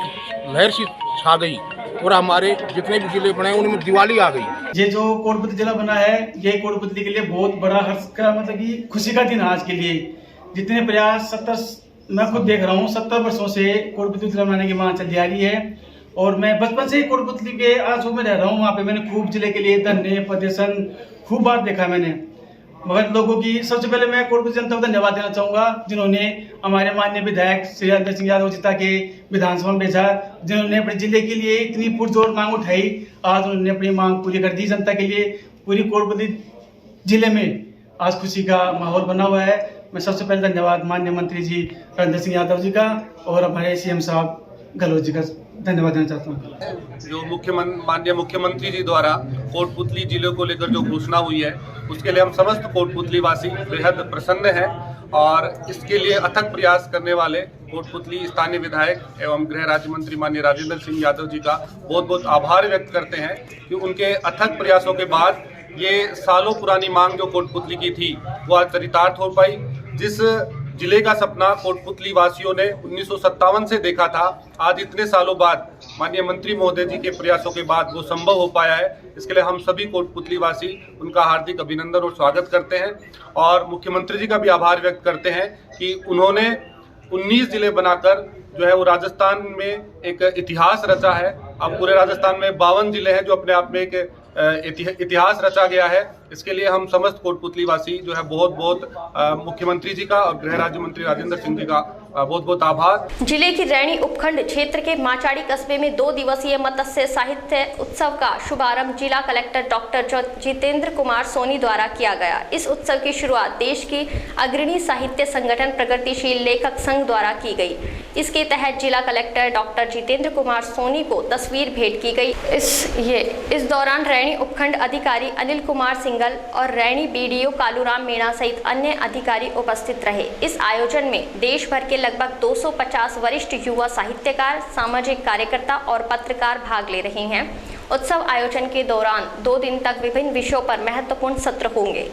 लहर सी छा गई, और हमारे जितने भी जिले बने उनमें दिवाली आ गई। ये जो कोटपुतली जिला बना है, ये कोटपुतली के लिए बहुत बड़ा हर्ष का, मतलब कि खुशी का दिन आज के लिए। जितने प्रयास 70, मैं खुद देख रहा हूँ 70 वर्षों से कोटपुतली जिला बनाने की मांग चली आ रही है, और मैं बचपन से ही कोटपुतली के आसपास में रह रहा हूँ। वहाँ पे मैंने खूब जिले के लिए धरने प्रदर्शन खूब बार देखा मैंने। मगर लोगों की सबसे पहले मैं कोटपुतली जनता को धन्यवाद देना चाहूँगा, जिन्होंने हमारे माननीय विधायक श्री राजेंद्र सिंह यादव जिता के विधानसभा में भेजा, जिन्होंने अपने जिले के लिए इतनी पुरजोर मांग उठाई। आज उन्होंने अपनी मांग पूरी कर दी जनता के लिए। पूरी कोटपुतली जिले में आज खुशी का माहौल बना हुआ है। मैं सबसे पहले धन्यवाद माननीय मंत्री जी राजेंद्र सिंह यादव जी का और हमारे सीएम साहब गहलोत जी का धन्यवाद देना चाहता हूँ। जो माननीय मुख्यमंत्री जी द्वारा कोटपुतली जिले को लेकर जो घोषणा हुई है, उसके लिए हम समस्त कोटपुतली वासी बेहद प्रसन्न हैं, और इसके लिए अथक प्रयास करने वाले कोटपुतली स्थानीय विधायक एवं गृह राज्य मंत्री माननीय राजेंद्र सिंह यादव जी का बहुत बहुत आभार व्यक्त करते हैं कि उनके अथक प्रयासों के बाद ये सालों पुरानी मांग जो कोटपुतली की थी वो आज चरितार्थ हो पाई। जिस जिले का सपना कोटपुतली वासियों ने 1957 से देखा था, आज इतने सालों बाद माननीय मंत्री महोदय जी के प्रयासों के बाद वो संभव हो पाया है। इसके लिए हम सभी कोटपुतली वासी उनका हार्दिक अभिनंदन और स्वागत करते हैं, और मुख्यमंत्री जी का भी आभार व्यक्त करते हैं कि उन्होंने 19 जिले बनाकर जो है वो राजस्थान में एक इतिहास रचा है। अब पूरे राजस्थान में 52 जिले हैं, जो अपने आप में एक इतिहास रचा गया है। इसके लिए हम समस्त कोटपुतली वासी जो है बहुत बहुत मुख्यमंत्री जी का और गृह राज्य मंत्री राजेंद्र सिंह जी का बहुत बहुत आभार। जिले की रैणी उपखंड क्षेत्र के माचाड़ी कस्बे में 2 दिवसीय मत्स्य साहित्य उत्सव का शुभारंभ जिला कलेक्टर डॉक्टर जितेंद्र कुमार सोनी द्वारा किया गया। इस उत्सव की शुरुआत देश की अग्रणी साहित्य संगठन प्रगतिशील लेखक संघ द्वारा की गई। इसके तहत जिला कलेक्टर डॉक्टर जितेंद्र कुमार सोनी को तस्वीर भेंट की गई। इस दौरान रैणी उपखंड अधिकारी अनिल कुमार सिंगल और रैणी बीडीओ कालूराम मीणा सहित अन्य अधिकारी उपस्थित रहे। इस आयोजन में देश भर के लगभग 250 वरिष्ठ युवा साहित्यकार, सामाजिक कार्यकर्ता और पत्रकार भाग ले रहे हैं। उत्सव आयोजन के दौरान 2 दिन तक विभिन्न विषयों पर महत्वपूर्ण सत्र होंगे।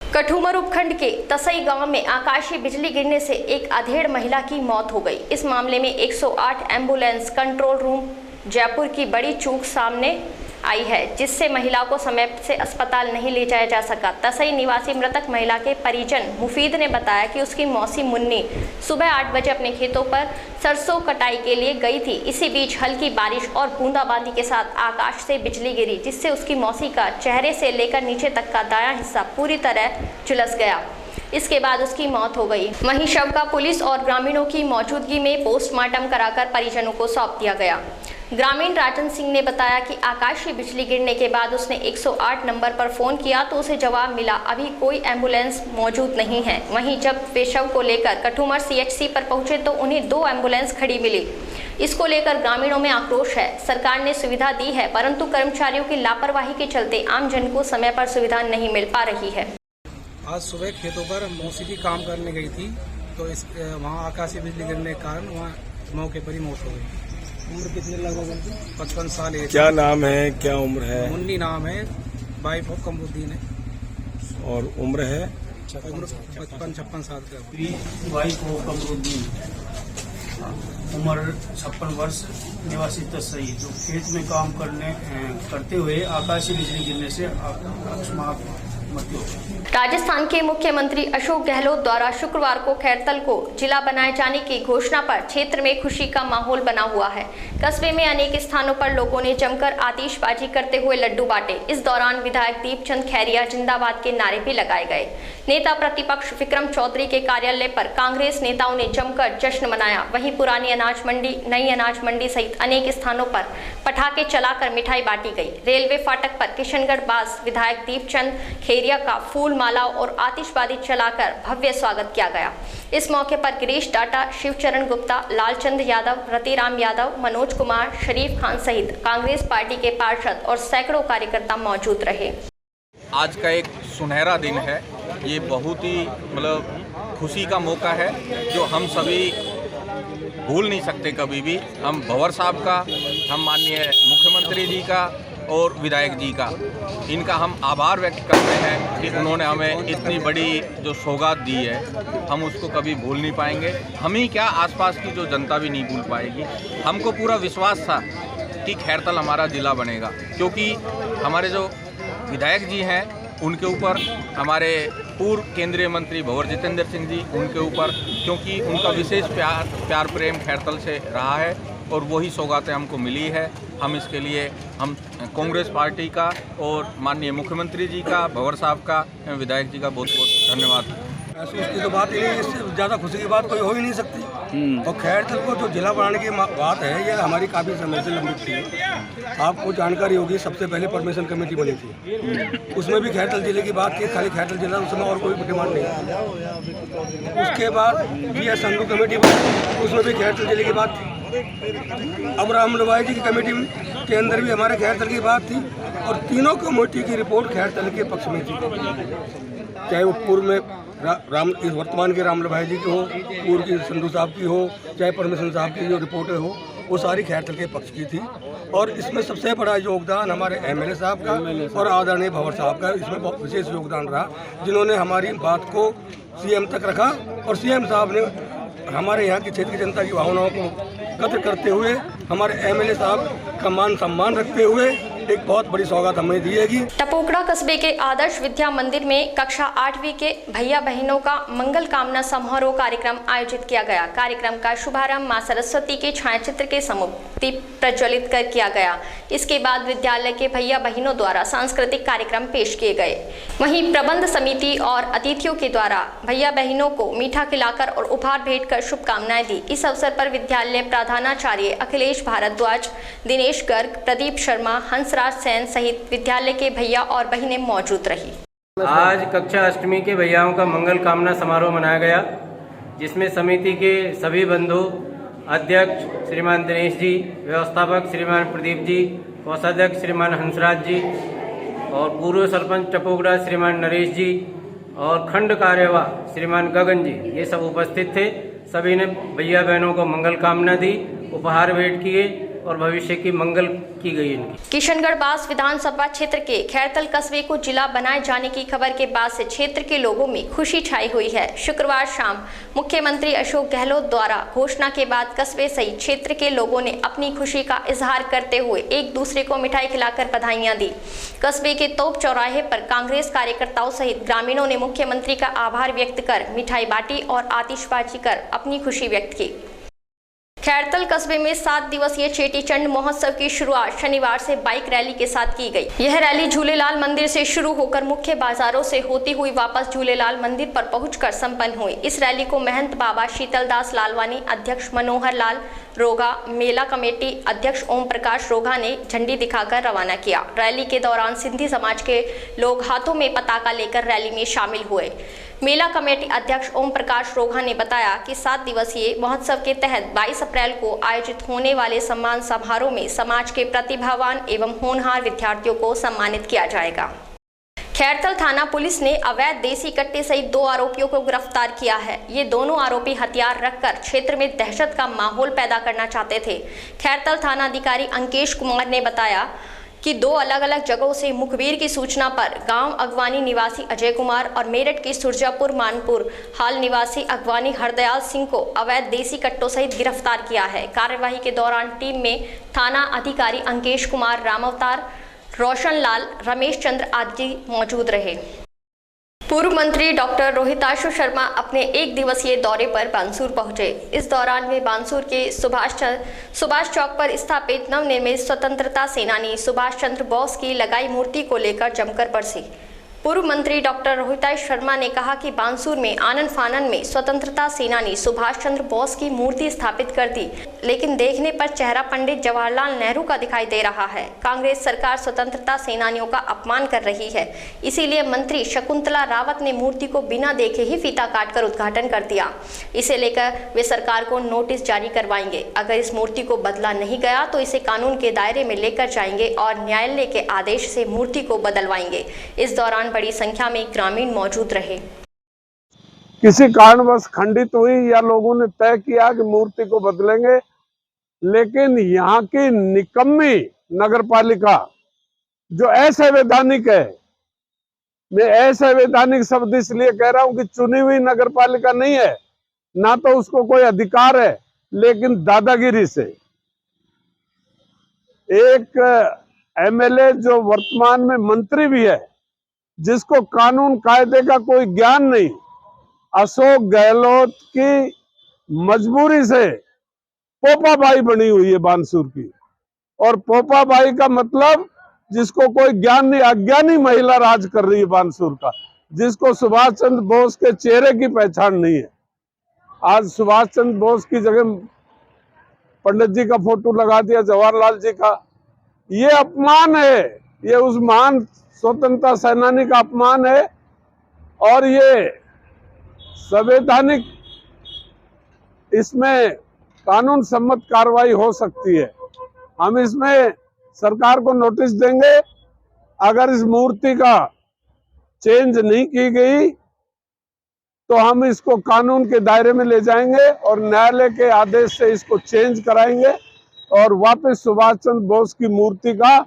कठूमर उपखंड के तसई गांव में आकाशीय बिजली गिरने से एक अधेड़ महिला की मौत हो गई। इस मामले में 108 एम्बुलेंस कंट्रोल रूम जयपुर की बड़ी चूक सामने आई है, जिससे महिला को समय से अस्पताल नहीं ले जाया जा सका। तसई निवासी मृतक महिला के परिजन मुफीद ने बताया कि उसकी मौसी मुन्नी सुबह 8 बजे अपने खेतों पर सरसों कटाई के लिए गई थी। इसी बीच हल्की बारिश और बूंदाबांदी के साथ आकाश से बिजली गिरी, जिससे उसकी मौसी का चेहरे से लेकर नीचे तक का दायां हिस्सा पूरी तरह झुलस गया। इसके बाद उसकी मौत हो गई। वहीं शव का पुलिस और ग्रामीणों की मौजूदगी में पोस्टमार्टम कराकर परिजनों को सौंप दिया गया। ग्रामीण राजन सिंह ने बताया कि आकाशीय बिजली गिरने के बाद उसने 108 नंबर पर फोन किया तो उसे जवाब मिला अभी कोई एम्बुलेंस मौजूद नहीं है। वहीं जब वे शव को लेकर कठूमर CHC पर पहुंचे तो उन्हें 2 एम्बुलेंस खड़ी मिली। इसको लेकर ग्रामीणों में आक्रोश है। सरकार ने सुविधा दी है, परंतु कर्मचारियों की लापरवाही के चलते आम जन को समय पर सुविधा नहीं मिल पा रही है। आज सुबह खेतों पर मौसी की काम करने गई थी, तो वहाँ आकाशीय बिजली गिरने के कारण वहाँ मौके पर ही मौत हो गई। उम्र कितनी लगभग? 55 साल है। क्या नाम है, क्या उम्र है? मुन्नी नाम है, वाइफ ऑफ कमरुद्दीन है। और उम्र है? 55 साल का। वाइफ ऑफ कमरुद्दीन, उम्र 56 वर्ष, निवासी तसई। जो खेत में काम करते हुए आकाशीय बिजली गिरने से अकस्मात मत लो। राजस्थान के मुख्यमंत्री अशोक गहलोत द्वारा शुक्रवार को खैरतल को जिला बनाए जाने की घोषणा पर क्षेत्र में खुशी का माहौल बना हुआ है। कस्बे में अनेक स्थानों पर लोगों ने जमकर आतिशबाजी करते हुए लड्डू बांटे। इस दौरान विधायक दीपचंद खैरिया जिंदाबाद के नारे भी लगाए गए। नेता प्रतिपक्ष विक्रम चौधरी के कार्यालय पर कांग्रेस नेताओं ने जमकर जश्न मनाया। वहीं पुरानी अनाज मंडी, नई अनाज मंडी सहित अनेक स्थानों पर पटाखे चलाकर मिठाई बांटी गई। रेलवे फाटक पर किशनगढ़ बास विधायक दीपचंद खैरिया का फूल मालाओं और आतिशबाजी चलाकर भव्य स्वागत किया गया। इस मौके पर गिरीश डाटा, शिवचरण गुप्ता, लालचंद यादव, रतिराम यादव, मनोज कुमार, शरीफ खान सहित कांग्रेस पार्टी के पार्षद और सैकड़ों कार्यकर्ता मौजूद रहे। आज का एक सुनहरा दिन है। ये बहुत ही खुशी का मौका है जो हम सभी भूल नहीं सकते कभी भी। हम भंवर साहब का, हम माननीय मुख्यमंत्री जी का और विधायक जी का, इनका हम आभार व्यक्त करते हैं कि उन्होंने हमें इतनी बड़ी जो सौगात दी है, हम उसको कभी भूल नहीं पाएंगे। हम ही क्या, आसपास की जो जनता भी नहीं भूल पाएगी। हमको पूरा विश्वास था कि खैरतल हमारा ज़िला बनेगा, क्योंकि हमारे जो विधायक जी हैं उनके ऊपर, हमारे पूर्व केंद्रीय मंत्री भंवर जितेंद्र सिंह जी, उनके ऊपर, क्योंकि उनका विशेष प्यार प्रेम खैरतल से रहा है और वही सौगातें हमको मिली है। हम इसके लिए हम कांग्रेस पार्टी का और माननीय मुख्यमंत्री जी का, भंवर साहब का, विधायक जी का बहुत बहुत धन्यवाद। उसकी तो बात ही नहीं, इससे ज़्यादा खुशी की बात कोई हो ही नहीं सकती। और खैरतल को जो जिला बनाने की बात है, यह हमारी काफ़ी समय से लंबित थी। आपको जानकारी होगी, सबसे पहले परमिशन कमेटी बनी थी, उसमें भी खैरतल जिले की बात थी। खाली खैरतल जिला, उसमें और कोई डिमांड नहीं थी। उसके बाद ये संधू कमेटी बनी, उसमें भी खैरतल जिले की बात थी। अब रामलवाई जी की कमेटी के अंदर भी हमारे खैरतल की बात थी और तीनों कमेटी की रिपोर्ट खैरतल के पक्ष में थी। चाहे वो पूर्व में इस वर्तमान के रामलभाई जी की हो, पूर्व की संधू साहब की हो, चाहे परमेश्वर साहब की जो रिपोर्टें हो, वो सारी खैरतल के पक्ष की थी। और इसमें सबसे बड़ा योगदान हमारे एमएलए साहब का और आदरणीय भंवर साहब का इसमें बहुत विशेष योगदान रहा, जिन्होंने हमारी बात को सीएम तक रखा। और सीएम साहब ने हमारे यहाँ की क्षेत्र की जनता की भावनाओं को कदर करते हुए, हमारे एमएलए साहब का मान सम्मान रखते हुए एक बहुत बड़ी सौगात हमें दिएगी। टपोकड़ा कस्बे के आदर्श विद्या मंदिर में कक्षा 8वीं के भैया बहनों का मंगल कामना समारोह कार्यक्रम आयोजित किया गया। कार्यक्रम का शुभारंभ मां सरस्वती के छायाचित्र के सम्मुख दीप प्रज्वलित कर किया गया। इसके बाद विद्यालय के भैया बहनों द्वारा सांस्कृतिक कार्यक्रम पेश किए गए। वहीं प्रबंध समिति और अतिथियों के द्वारा भैया बहनों को मीठा खिलाकर और उपहार भेंट कर शुभकामनाएं दी। इस अवसर पर विद्यालय प्रधानाचार्य अखिलेश भारद्वाज, दिनेश गर्ग, प्रदीप शर्मा, हंसराज सेन सहित विद्यालय के भैया और बहनें मौजूद रही। आज कक्षा 8वीं के भैयाओं का मंगल कामना समारोह मनाया गया, जिसमें समिति के सभी बंधु, अध्यक्ष श्रीमान दिनेश जी, व्यवस्थापक श्रीमान प्रदीप जी, कोषाध्यक्ष श्रीमान हंसराज जी और पूर्व सरपंच टपोकड़ा श्रीमान नरेश जी और खंड कार्यवाह श्रीमान गगन जी, ये सब उपस्थित थे। सभी ने भैया बहनों को मंगल कामना दी, उपहार भेंट किए और भविष्य की मंगल की गई इनकी। किशनगढ़ बास विधानसभा क्षेत्र के खैरतल कस्बे को जिला बनाए जाने की खबर के बाद से क्षेत्र के लोगों में खुशी छाई हुई है। शुक्रवार शाम मुख्यमंत्री अशोक गहलोत द्वारा घोषणा के बाद कस्बे सहित क्षेत्र के लोगों ने अपनी खुशी का इजहार करते हुए एक दूसरे को मिठाई खिलाकर बधाइयां दी। कस्बे के तोप चौराहे पर कांग्रेस कार्यकर्ताओं सहित ग्रामीणों ने मुख्यमंत्री का आभार व्यक्त कर मिठाई बांटी और आतिशबाजी कर अपनी खुशी व्यक्त की। खैरतल कस्बे में 7 दिवसीय चेटीचंड महोत्सव की शुरुआत शनिवार से बाइक रैली के साथ की गई। यह रैली झूलेलाल मंदिर से शुरू होकर मुख्य बाजारों से होती हुई वापस झूलेलाल मंदिर पर पहुंचकर संपन्न हुई। इस रैली को महंत बाबा शीतलदास लालवानी, अध्यक्ष मनोहर लाल रोगा, मेला कमेटी अध्यक्ष ओम प्रकाश रोगा ने झंडी दिखाकर रवाना किया। रैली के दौरान सिंधी समाज के लोग हाथों में पताका लेकर रैली में शामिल हुए। मेला कमेटी अध्यक्ष ओम प्रकाश रोगा ने बताया कि 7 दिवसीय महोत्सव के तहत 22 अप्रैल को आयोजित होने वाले सम्मान समारोह में समाज के प्रतिभावान एवं होनहार विद्यार्थियों को सम्मानित किया जाएगा। खैरतल थाना पुलिस ने अवैध देसी कट्टे सहित 2 आरोपियों को गिरफ्तार किया है। ये दोनों आरोपी हथियार रखकर क्षेत्र में दहशत का माहौल पैदा करना चाहते थे। खैरतल थाना अधिकारी अंकेश कुमार ने बताया कि 2 अलग अलग जगहों से मुखबिर की सूचना पर गांव अगवानी निवासी अजय कुमार और मेरठ के सुरजापुर मानपुर हाल निवासी अगवानी हरदयाल सिंह को अवैध देसी कट्टों सहित गिरफ्तार किया है। कार्यवाही के दौरान टीम में थाना अधिकारी अंकेश कुमार, राम अवतार, रोशन लाल, रमेश चंद्र आदि मौजूद रहे। पूर्व मंत्री डॉक्टर रोहिताशु शर्मा अपने एक दिवसीय दौरे पर बानसूर पहुंचे। इस दौरान वे बानसूर के सुभाष चौक पर स्थापित नवनिर्मित स्वतंत्रता सेनानी सुभाष चंद्र बोस की लगाई मूर्ति को लेकर जमकर बरसे। पूर्व मंत्री डॉक्टर रोहिताशु शर्मा ने कहा कि बानसूर में आनन फानन में स्वतंत्रता सेनानी सुभाष चंद्र बोस की मूर्ति स्थापित कर दी, लेकिन देखने पर चेहरा पंडित जवाहरलाल नेहरू का दिखाई दे रहा है। कांग्रेस सरकार स्वतंत्रता सेनानियों का अपमान कर रही है, इसीलिए मंत्री शकुंतला रावत ने मूर्ति को बिना देखे ही फीता काटकर उद्घाटन कर दिया। इसे लेकर वे सरकार को नोटिस जारी करवाएंगे। अगर इस मूर्ति को बदला नहीं गया तो इसे कानून के दायरे में लेकर जाएंगे और न्यायालय के आदेश से मूर्ति को बदलवाएंगे। इस दौरान बड़ी संख्या में ग्रामीण मौजूद रहे। किसी कारणवश खंडित हुई या लोगों ने तय किया कि मूर्ति को बदलेंगे, लेकिन यहाँ की निकम्मी नगरपालिका जो असंवैधानिक है, मैं असंवैधानिक शब्द इसलिए कह रहा हूं कि चुनी हुई नगरपालिका नहीं है, ना तो उसको कोई अधिकार है, लेकिन दादागिरी से एक एमएलए जो वर्तमान में मंत्री भी है, जिसको कानून कायदे का कोई ज्ञान नहीं, अशोक गहलोत की मजबूरी से पोपाबाई बनी हुई है बानसूर की। और पोपाबाई का मतलब जिसको कोई ज्ञान नहीं, अज्ञानी महिला राज कर रही है बानसूर का, जिसको सुभाष चंद्र बोस के चेहरे की पहचान नहीं है। आज सुभाष चंद्र बोस की जगह पंडित जी का फोटो लगा दिया, जवाहरलाल जी का। ये अपमान है, ये उस महान स्वतंत्रता सेनानी का अपमान है और ये संवैधानिक, इसमें कानून सम्मत कार्रवाई हो सकती है। हम इसमें सरकार को नोटिस देंगे। अगर इस मूर्ति का चेंज नहीं की गई तो हम इसको कानून के दायरे में ले जाएंगे और न्यायालय के आदेश से इसको चेंज कराएंगे और वापस सुभाष चंद्र बोस की मूर्ति का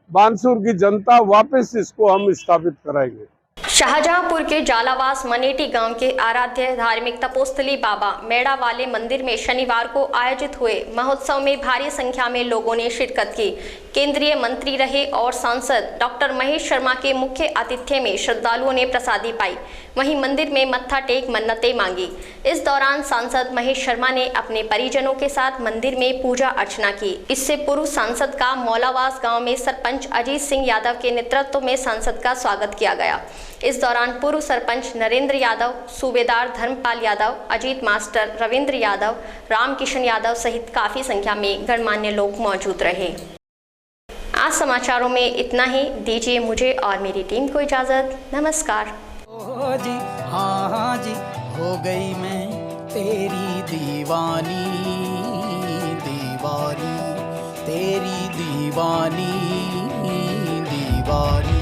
बानसूर की जनता वापस इसको हम स्थापित कराएंगे। शाहजहांपुर के जालावास मनेटी गांव के आराध्य धार्मिक तपोस्थली बाबा मेड़ा वाले मंदिर में शनिवार को आयोजित हुए महोत्सव में भारी संख्या में लोगों ने शिरकत की। केंद्रीय मंत्री रहे और सांसद डॉक्टर महेश शर्मा के मुख्य आतिथ्य में श्रद्धालुओं ने प्रसादी पाई, वहीं मंदिर में मत्था टेक मन्नतें मांगी। इस दौरान सांसद महेश शर्मा ने अपने परिजनों के साथ मंदिर में पूजा अर्चना की। इससे पूर्व सांसद का मौलावास गांव में सरपंच अजीत सिंह यादव के नेतृत्व में सांसद का स्वागत किया गया। इस दौरान पूर्व सरपंच नरेंद्र यादव, सूबेदार धर्मपाल यादव, अजीत मास्टर, रविंद्र यादव, रामकिशन यादव सहित काफी संख्या में गणमान्य लोग मौजूद रहे। आज समाचारों में इतना ही। दीजिए मुझे और मेरी टीम को इजाजत। नमस्कार। ओ जी हाँ जी, हो गई मैं तेरी दीवानी, दीवानी तेरी दीवानी, दीवानी।